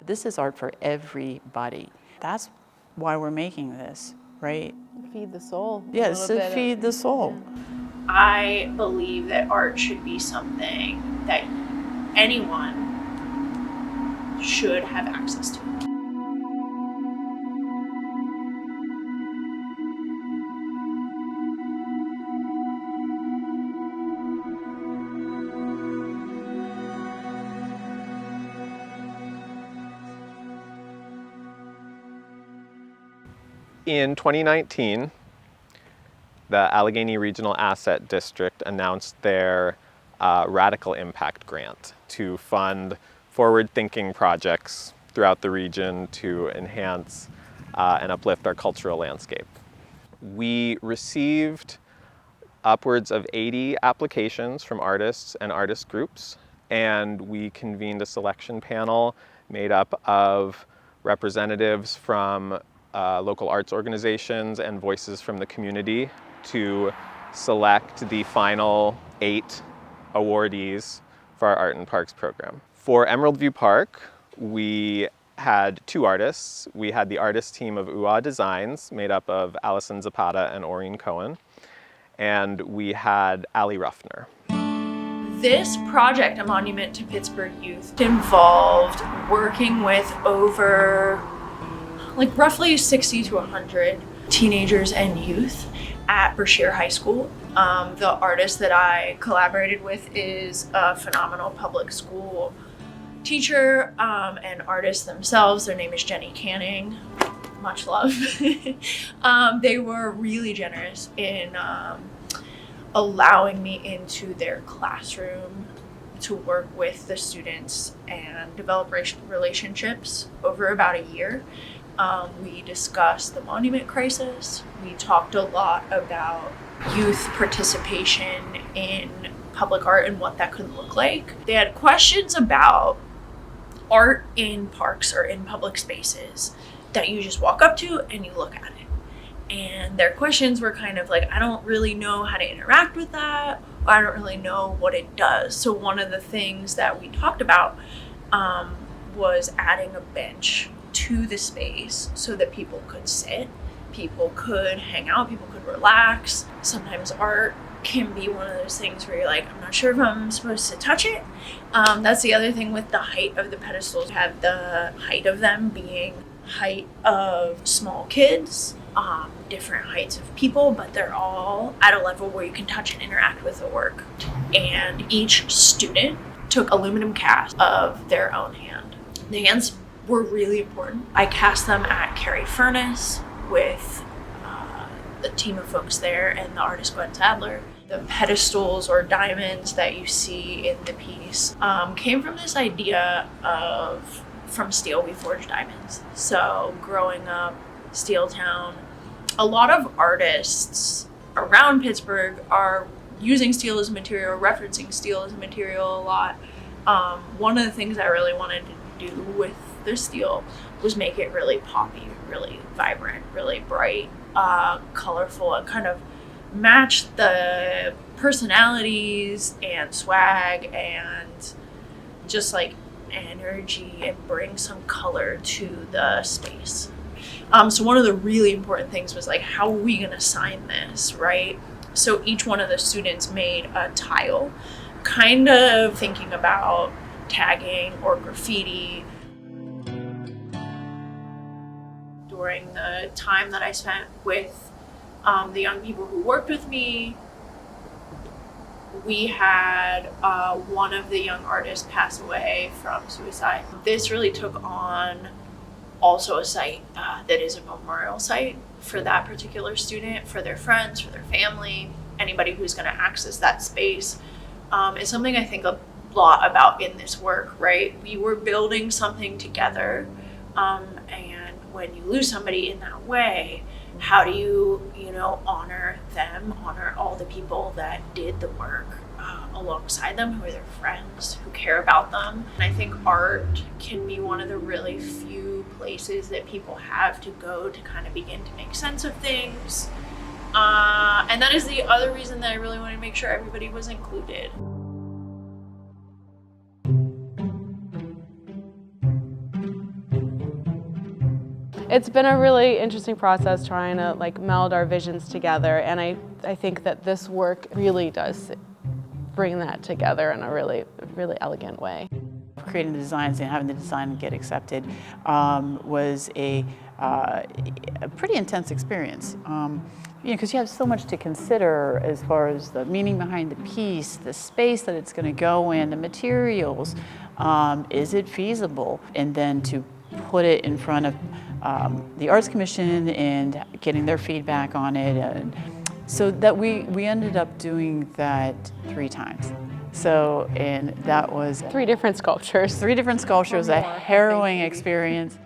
This is art for everybody. That's why we're making this, right? Feed the soul. Yes, to feed the soul. I believe that art should be something that anyone should have access to. In 2019, the Allegheny Regional Asset District announced their Radical Impact Grant to fund forward-thinking projects throughout the region to enhance and uplift our cultural landscape. We received upwards of 80 applications from artists and artist groups, and we convened a selection panel made up of representatives from local arts organizations and voices from the community to select the final 8 awardees for our Art in Parks program. For Emerald View Park, we had 2 artists. We had the artist team of UA Designs, made up of Alison, Zapata, and Oreen Cohen, and we had Ruffner. This project, A Monument to Pittsburgh Youth, involved working with over roughly 60 to 100 teenagers and youth at Brashear High School. The artist that I collaborated with is a phenomenal public school teacher and artist themselves. Their name is Jenny Canning. Much love. They were really generous in allowing me into their classroom to work with the students and develop relationships over about a year. We discussed the monument crisis. We talked a lot about youth participation in public art and what that could look like. They had questions about art in parks or in public spaces that you just walk up to and you look at it. And their questions were kind of like, I don't really know how to interact with that, or I don't really know what it does. So one of the things that we talked about was adding a bench to the space so that people could sit, people could hang out, people could relax. Sometimes art can be one of those things where you're like, I'm not sure if I'm supposed to touch it. That's the other thing with the height of the pedestals. Have the height of them being height of small kids, different heights of people, but they're all at a level where you can touch and interact with the work. And each student took aluminum cast of their own hand. The hands were really important. I cast them at Carrie Furnace with the team of folks there and the artist Gwen Sadler. The pedestals or diamonds that you see in the piece came from this idea of from steel we forge diamonds. So growing up, Steel Town, a lot of artists around Pittsburgh are using steel as a material, referencing steel as a material a lot. One of the things I really wanted to do with the steel was make it really poppy, really vibrant, really bright, colorful, and kind of match the personalities and swag and just like energy and bring some color to the space. So one of the really important things was like, how are we gonna sign this, right? So each one of the students made a tile, kind of thinking about tagging or graffiti. During the time that I spent with the young people who worked with me, we had one of the young artists pass away from suicide. This really took on also a site that is a memorial site for that particular student, for their friends, for their family, anybody who's going to access that space. It's something I think a lot about in this work, right? We were building something together, and when you lose somebody in that way, how do you honor them, honor all the people that did the work alongside them, who are their friends, who care about them. And I think art can be one of the really few places that people have to go to kind of begin to make sense of things. And that is the other reason that I really wanted to make sure everybody was included. It's been a really interesting process trying to like meld our visions together, and I think that this work really does bring that together in a really elegant way. Creating the designs and having the design get accepted was a pretty intense experience. Because you have so much to consider as far as the meaning behind the piece, the space that it's going to go in, the materials. Is it feasible? And then to put it in front of the Arts Commission and getting their feedback on it. And so that we ended up doing that 3 times. So, and that was 3 different sculptures. 3 different sculptures, a harrowing experience.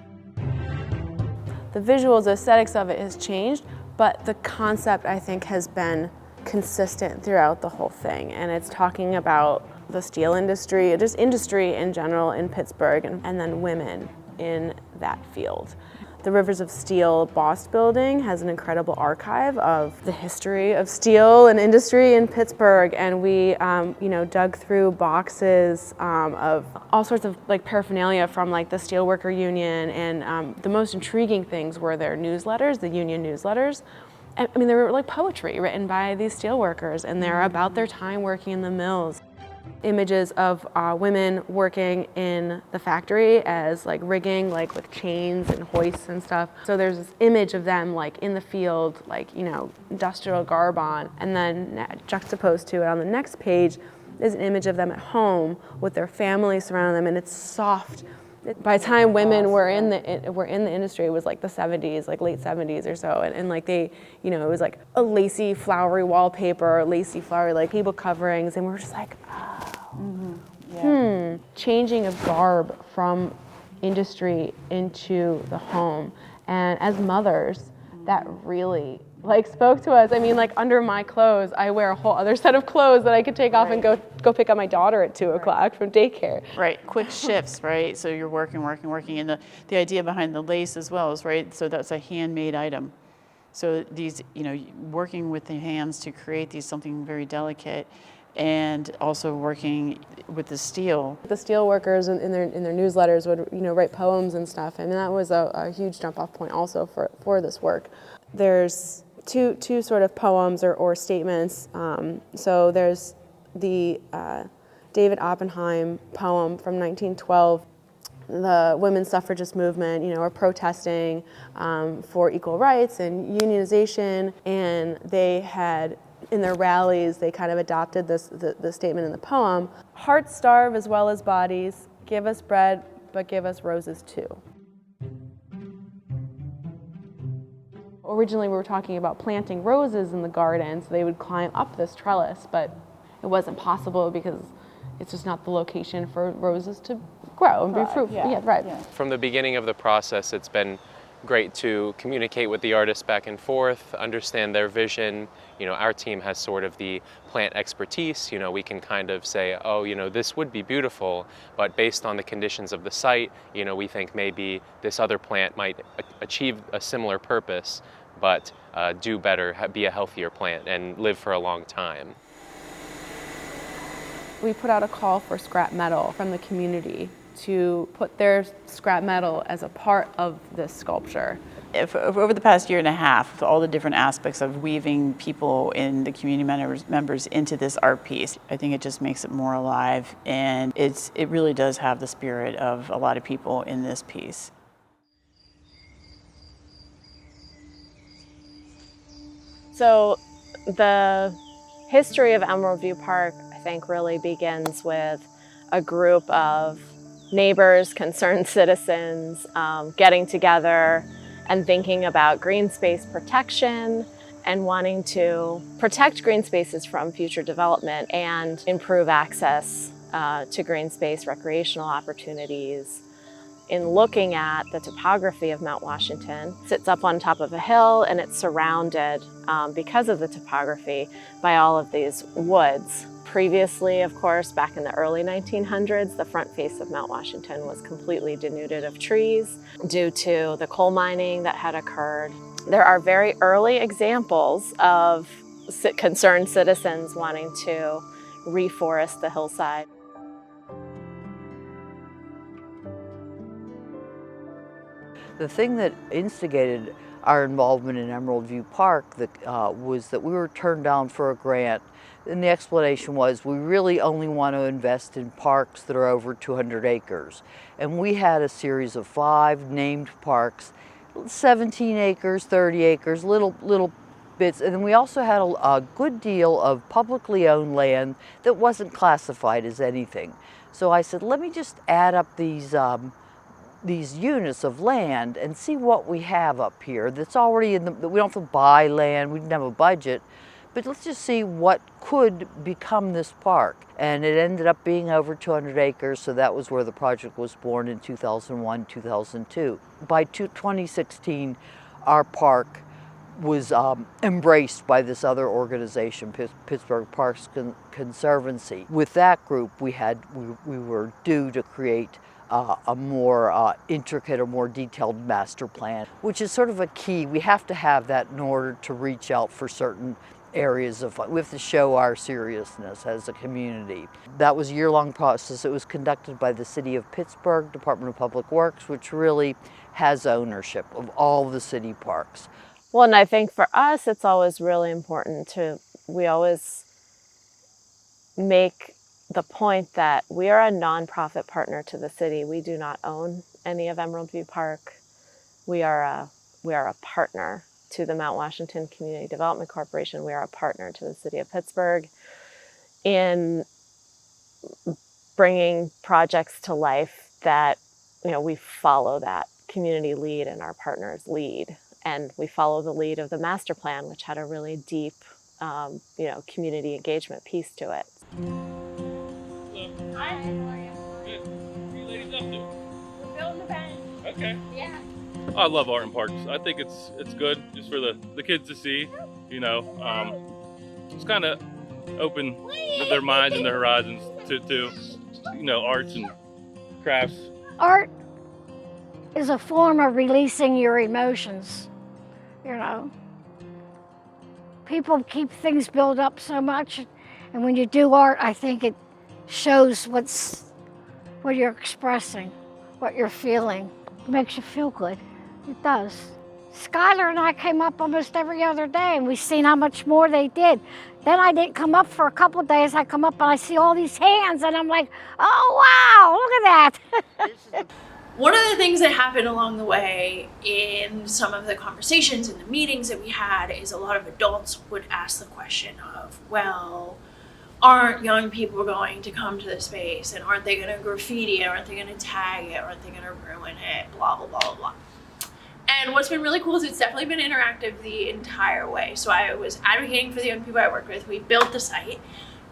The visuals, the aesthetics of it has changed, but the concept, I think, has been consistent throughout the whole thing. And it's talking about the steel industry, just industry in general in Pittsburgh, and then women in that field. The Rivers of Steel Boss Building has an incredible archive of the history of steel and industry in Pittsburgh, and we dug through boxes of all sorts of like paraphernalia from like the Steelworker Union, and the most intriguing things were their newsletters, the union newsletters. I mean, they were like poetry written by these steelworkers, and they're about their time working in the mills. Images of women working in the factory as like rigging, like with chains and hoists and stuff. So there's this image of them like in the field, like, industrial garb on, and then juxtaposed to it on the next page is an image of them at home with their family surrounding them, and it's soft. By the time women were in the industry, it was like the 70s, like late 70s or so, and like they, it was like a lacy, flowery wallpaper, lacy, flowery like table coverings, and we're just like, changing of garb from industry into the home, and as mothers, that really like spoke to us. I mean, like under my clothes, I wear a whole other set of clothes that I could take off and go pick up my daughter at 2 o'clock from daycare. Right, quick shifts, right? So you're working, and the idea behind the lace as well is, right, so that's a handmade item. So these, working with the hands to create these something very delicate, and also working with the steel. The steel workers in their newsletters would, write poems and stuff, and that was a huge jump off point also for this work. There's two sort of poems or statements. So there's the David Oppenheim poem from 1912. The women's suffragist movement, are protesting for equal rights and unionization, and they had, in their rallies, they kind of adopted the statement in the poem. Hearts starve as well as bodies. Give us bread, but give us roses too. Originally, we were talking about planting roses in the garden, so they would climb up this trellis, but it wasn't possible because it's just not the location for roses to grow and be fruitful. Yeah, right. Yeah. From the beginning of the process, it's been great to communicate with the artists back and forth, understand their vision. Our team has sort of the plant expertise. We can kind of say, oh, this would be beautiful, but based on the conditions of the site, we think maybe this other plant might achieve a similar purpose, but do better, be a healthier plant, and live for a long time. We put out a call for scrap metal from the community to put their scrap metal as a part of this sculpture. Over the past year and a half, all the different aspects of weaving people in the community members into this art piece, I think it just makes it more alive, and it really does have the spirit of a lot of people in this piece. So the history of Emerald View Park, I think, really begins with a group of neighbors, concerned citizens, getting together and thinking about green space protection and wanting to protect green spaces from future development and improve access to green space recreational opportunities. In looking at the topography of Mount Washington, it sits up on top of a hill, and it's surrounded, because of the topography, by all of these woods. Previously, of course, back in the early 1900s, the front face of Mount Washington was completely denuded of trees due to the coal mining that had occurred. There are very early examples of concerned citizens wanting to reforest the hillside. The thing that instigated our involvement in Emerald View Park was that we were turned down for a grant, and the explanation was we really only want to invest in parks that are over 200 acres. And we had a series of 5 named parks, 17 acres, 30 acres, little bits, and then we also had a good deal of publicly owned land that wasn't classified as anything. So I said, let me just add up these units of land and see what we have up here that's already in the, we don't have to buy land, we didn't have a budget, but let's just see what could become this park. And it ended up being over 200 acres, so that was where the project was born in 2001, 2002. By 2016, our park was embraced by this other organization, Pittsburgh Parks Conservancy. With that group, we were due to create a more intricate or more detailed master plan, which is sort of a key. We have to have that in order to reach out for certain areas of fun. We have to show our seriousness as a community. That was a year-long process. It was conducted by the City of Pittsburgh, Department of Public Works, which really has ownership of all the city parks. Well, and I think for us, it's always really important we always make the point that we are a nonprofit partner to the city. We do not own any of Emerald View Park. We are a partner to the Mount Washington Community Development Corporation. We are a partner to the City of Pittsburgh in bringing projects to life that, we follow that community lead and our partners lead. And we follow the lead of the master plan, which had a really deep, community engagement piece to it. Hi. How are you? Good. What are you ladies up to? We're building a bench. Okay. Yeah. I love art in parks. I think it's good just for the kids to see. Just kind of open their minds and their horizons to arts and crafts. Art is a form of releasing your emotions. People keep things built up so much, and when you do art, I think it shows what you're expressing, what you're feeling. It makes you feel good. It does. Skylar and I came up almost every other day, and we've seen how much more they did. Then I didn't come up for a couple of days. I come up and I see all these hands, and I'm like, oh wow, look at that. One of the things that happened along the way in some of the conversations and the meetings that we had is a lot of adults would ask the question of, well, aren't young people going to come to the space, and aren't they going to graffiti it, aren't they going to tag it, aren't they going to ruin it, blah, blah, blah, blah, blah. And what's been really cool is it's definitely been interactive the entire way. So I was advocating for the young people I worked with. We built the site,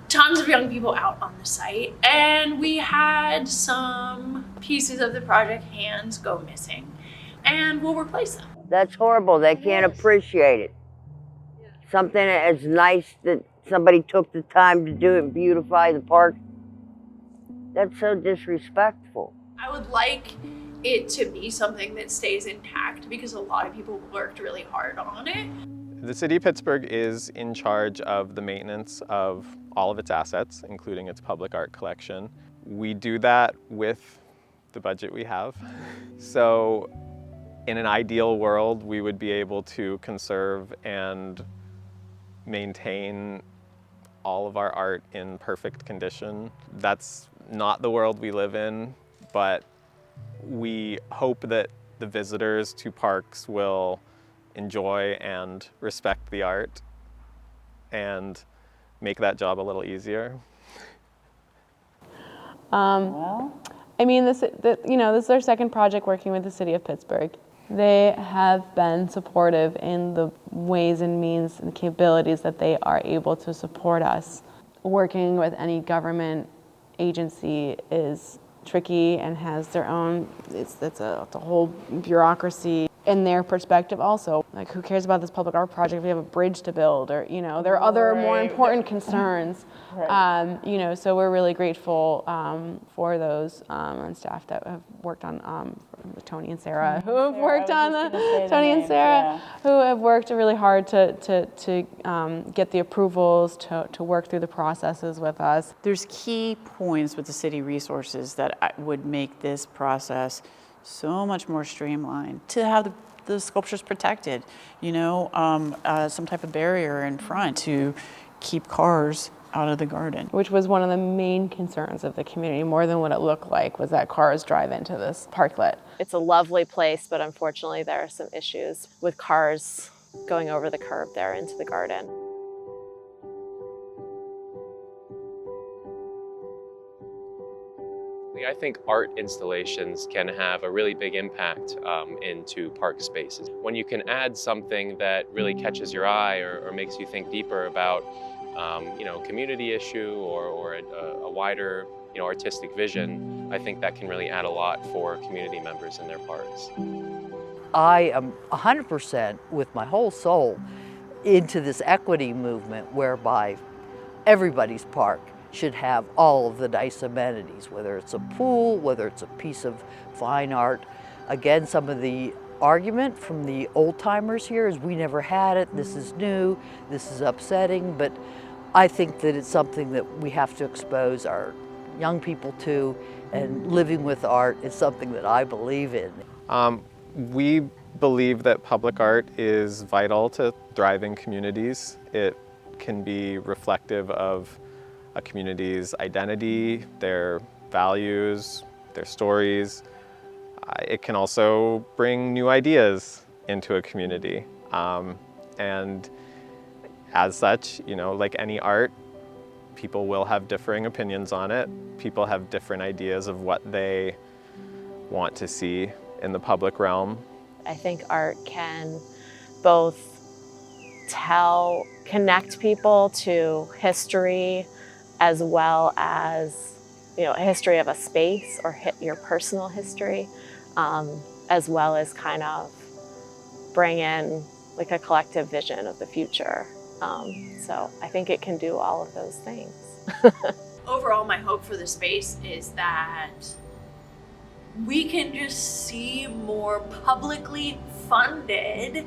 tons of young people out on the site, and we had some pieces of the project hands go missing, and we'll replace them. That's horrible. They can't appreciate it. Something as nice that somebody took the time to do it and beautify the park. That's so disrespectful. I would like it to be something that stays intact because a lot of people worked really hard on it. The City of Pittsburgh is in charge of the maintenance of all of its assets, including its public art collection. We do that with the budget we have. So in an ideal world, we would be able to conserve and maintain all of our art in perfect condition. That's not the world we live in, but we hope that the visitors to parks will enjoy and respect the art and make that job a little easier. This is our second project working with the City of Pittsburgh. They have been supportive in the ways and means and capabilities that they are able to support us. Working with any government agency is tricky and has their own, it's a whole bureaucracy in their perspective also. Like, who cares about this public art project if we have a bridge to build, or, there are other more important concerns. So we're really grateful for those on staff that have worked on, Tony and Sarah, who have worked on who have worked really hard to get the approvals, to work through the processes with us. There's key points with the city resources that would make this process so much more streamlined. To have the sculptures protected, you know, some type of barrier in front to keep cars out of the garden. Which was one of the main concerns of the community, more than what it looked like, was that cars drive into this parklet. It's a lovely place, but unfortunately there are some issues with cars going over the curb there into the garden. I think art installations can have a really big impact into park spaces. When you can add something that really catches your eye or makes you think deeper about community issue or a wider artistic vision, I think that can really add a lot for community members in their parks. I am 100% with my whole soul into this equity movement whereby everybody's park should have all of the nice amenities, whether it's a pool, whether it's a piece of fine art. Again, some of the argument from the old timers here is we never had it, this is new, this is upsetting, but I think that it's something that we have to expose our young people to, and living with art is something that I believe in. We believe that public art is vital to thriving communities. It can be reflective of a community's identity, their values, their stories. It can also bring new ideas into a community. And as such, like any art, people will have differing opinions on it. People have different ideas of what they want to see in the public realm. I think art can both connect people to history, as well as a history of a space or your personal history, as well as kind of bring in like a collective vision of the future. So I think it can do all of those things. Overall, my hope for the space is that we can just see more publicly funded,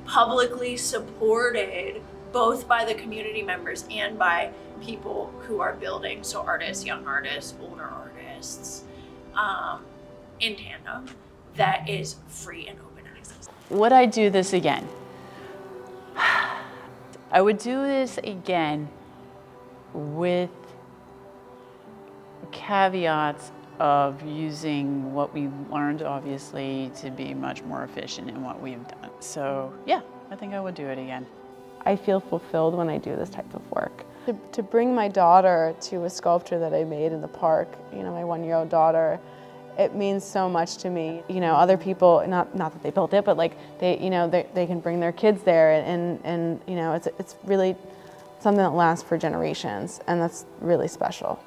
publicly supported, both by the community members and by people who are building, so artists, young artists, older artists, in tandem, that is free and open access. Would I do this again? I would do this again with caveats of using what we learned, obviously, to be much more efficient in what we've done. So yeah, I think I would do it again. I feel fulfilled when I do this type of work. To bring my daughter to a sculpture that I made in the park, my 1-year-old daughter, it means so much to me. Other people, not that they built it, but like they can bring their kids there, and it's really something that lasts for generations, and that's really special.